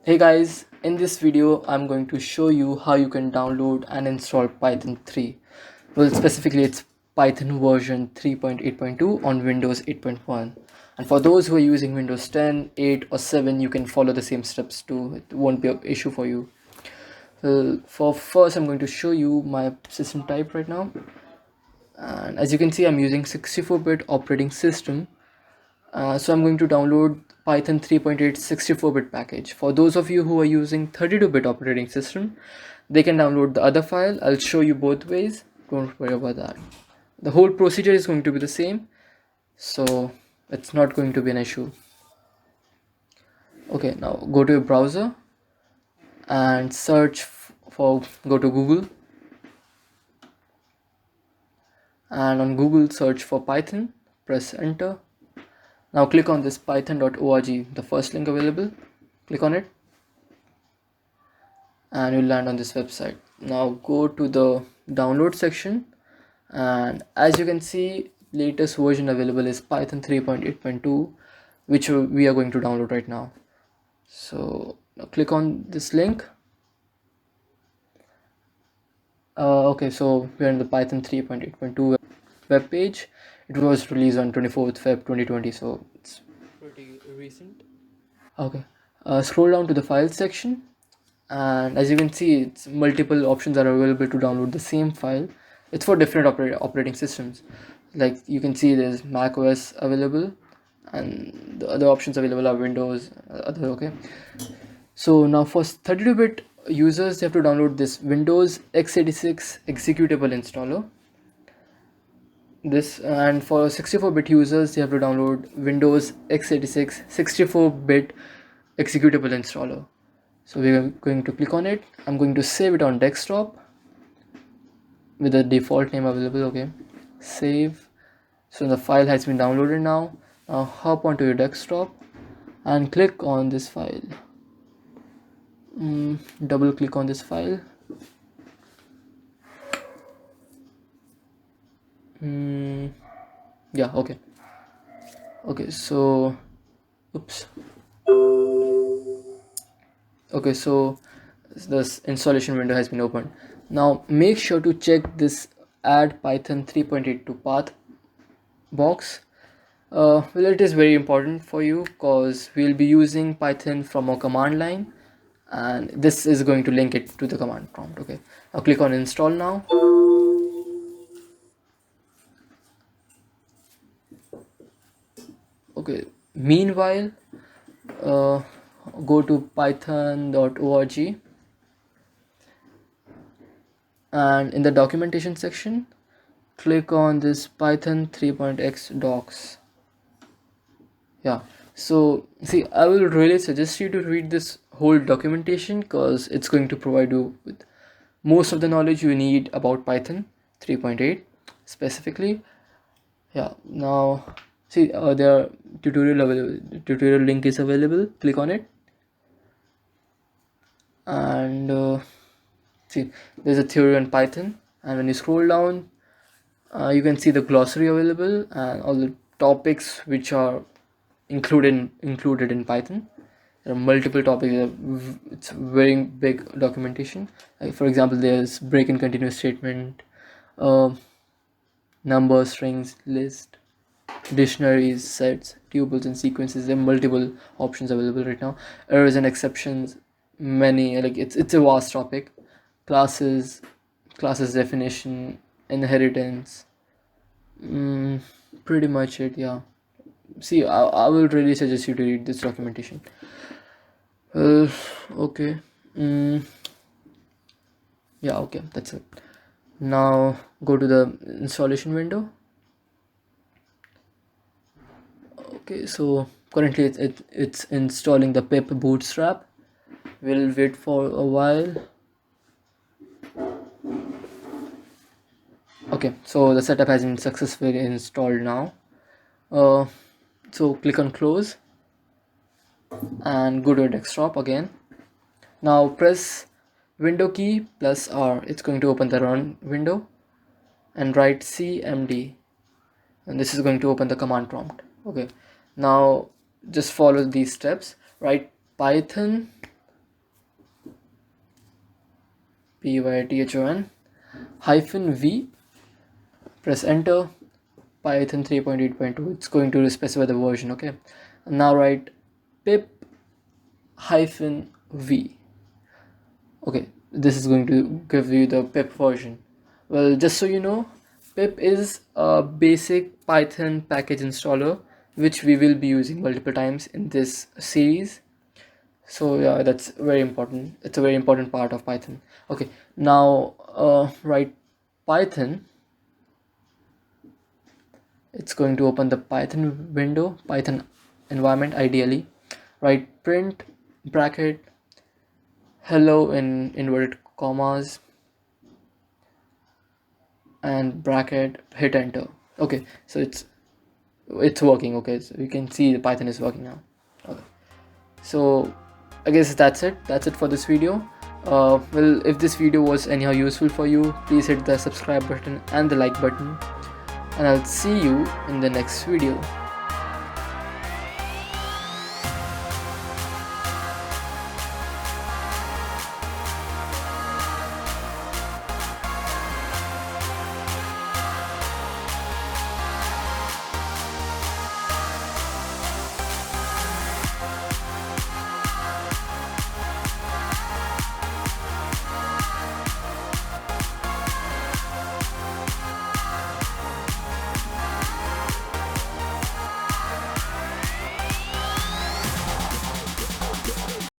Hey guys, in this video I'm going to show you how you can download and install Python 3. Well, specifically it's Python version 3.8.2 on Windows 8.1. And for those who are using Windows 10, 8 or 7, you can follow the same steps too. It won't be an issue for you. Well, for first I'm going to show you my system type right now. And as you can see, I'm using 64-bit operating system. So I'm going to download Python 3.8 64-bit package. For those of you who are using 32-bit operating system, they can download the other file. I'll show you both ways. Don't worry about that. The whole procedure is going to be the same, so it's not going to be an issue. Okay, now go to your browser and search go to Google, and on Google search for Python, press enter. Now click on this python.org, the first link available. Click on it and you'll land on this website. Now go to the download section, and as you can see, latest version available is Python 3.8.2, which we are going to download right now. So now click on this link. Okay, so we're in the Python 3.8.2 web page. It was released on 24th Feb 2020, so it's pretty recent. Okay, scroll down to the file section, and as you can see, it's multiple options are available to download the same file. It's for different operating systems. Like you can see, there's Mac OS available, and the other options available are Windows, other. Okay, so now for 32-bit users, they have to download this Windows x86 executable installer. This, and for 64-bit users, they have to download Windows x86 64-bit executable installer. So we're going to click on it. I'm going to save it on desktop with the default name available. Okay, save. So the file has been downloaded now. Now hop onto your desktop and click on this file. Double click on this file. Yeah, okay. Okay, so oops. Okay, so this installation window has been opened. Now make sure to check this add Python 3.8 to path box. Well, it is very important for you because we'll be using Python from our command line, and this is going to link it to the command prompt. Okay, now click on install now. Okay, meanwhile, uh, go to python.org, and in the documentation section, click on this Python 3.x docs. Yeah, so see, I will really suggest you to read this whole documentation because it's going to provide you with most of the knowledge you need about Python 3.8 specifically. Yeah, now see, there tutorial link is available. Click on it, and see, there's a theory on Python, and when you scroll down, you can see the glossary available and all the topics which are included in Python. There are multiple topics. It's very big documentation. Like for example, there's break and continuous statement, uh, number, strings, list, dictionaries, sets, tuples, and sequences. There are multiple options available right now. Errors and exceptions, many. Like it's a vast topic. Classes, classes definition, inheritance. Pretty much it. Yeah. See, I will really suggest you to read this documentation. Uh, okay. Yeah, okay, that's it. Now go to the installation window. Okay, so currently it's installing the pip bootstrap. We'll wait for a while. Okay, so the setup has been successfully installed now. Uh, so click on close and go to your desktop again. Now press window key plus R. It's going to open the run window, and write cmd, and this is going to open the command prompt. Okay, now just follow these steps. Write python python -v, press enter. Python 3.8.2, it's going to specify the version. Okay, now write pip -v. Okay, this is going to give you the pip version. Well, just so you know, pip is a basic Python package installer which we will be using multiple times in this series. So yeah, that's very important. It's a very important part of Python. Okay, now write Python. It's going to open the Python window, Python environment ideally. Write print bracket hello in inverted commas and bracket, hit enter. Okay, so it's working. Okay, so you can see the Python is working now. Okay, so I guess that's it for this video. Well, if this video was anyhow useful for you, please hit the subscribe button and the like button, and I'll see you in the next video.